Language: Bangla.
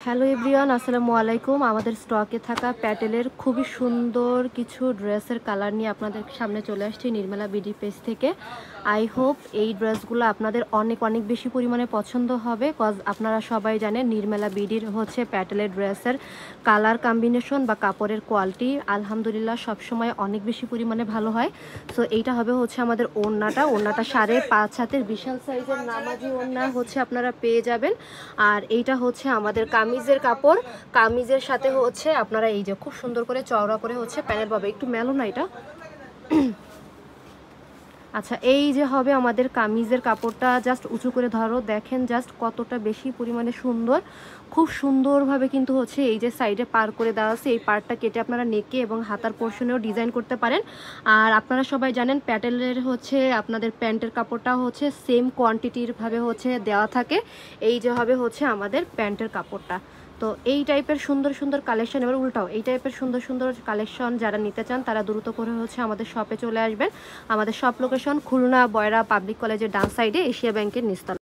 হ্যালো এভরিওয়ান, আসসালামু আলাইকুম। আমাদের স্টকে থাকা প্যাটেলের খুবই সুন্দর কিছু ড্রেসের কালার নিয়ে আপনাদের সামনে চলে আসছি নির্মলা বিডি পেজ থেকে। আই হোপ এই ড্রেসগুলো আপনাদের অনেক অনেক বেশি পরিমাণে পছন্দ হবে, কজ আপনারা সবাই জানেন নির্মলা বিডির হচ্ছে প্যাটেলের ড্রেসের কালার কম্বিনেশন বা কাপড়ের কোয়ালিটি আলহামদুলিল্লাহ সবসময় অনেক বেশি পরিমাণে ভালো হয়। সো এইটা হবে হচ্ছে আমাদের ওড়নাটা 5.5 হাতের বিশাল সাইজের নামাজি ওড়না হচ্ছে আপনারা পেয়ে যাবেন। আর এইটা হচ্ছে আমাদের কামিজের কাপড়, কামিজের সাথে হচ্ছে আপনারা এই যে খুব সুন্দর করে চওড়া করে হচ্ছে প্যানেল পাবে। একটু মেলো না এটা। আচ্ছা, এই যে হবে আমাদের কামিজের কাপড়টা, জাস্ট উঁচু করে ধরো, দেখেন জাস্ট কতটা বেশি পরিমাণে সুন্দর। খুব সুন্দরভাবে কিন্তু হচ্ছে এই যে সাইডে পার করে দেওয়া আছে, এই পার্টটা কেটে আপনারা নেকে এবং হাতার পোর্শনেও ডিজাইন করতে পারেন। আর আপনারা সবাই জানেন প্যাটেলের হচ্ছে আপনাদের প্যান্টের কাপড়টা হচ্ছে সেম কোয়ান্টিটির ভাবে হচ্ছে দেওয়া থাকে। এই যে হবে হচ্ছে আমাদের প্যান্টের কাপড়টা। তো এই টাইপের সুন্দর সুন্দর কালেকশন, এবার উল্টাও, এই টাইপের সুন্দর সুন্দর কালেকশন যারা নিতে চান তারা দ্রুত করে হচ্ছে আমাদের শপে চলে আসবেন। আমাদের শপ লোকেশন খুলনা বয়রা পাবলিক কলেজের ডান সাইডে, এশিয়া ব্যাংকের নিচতলা।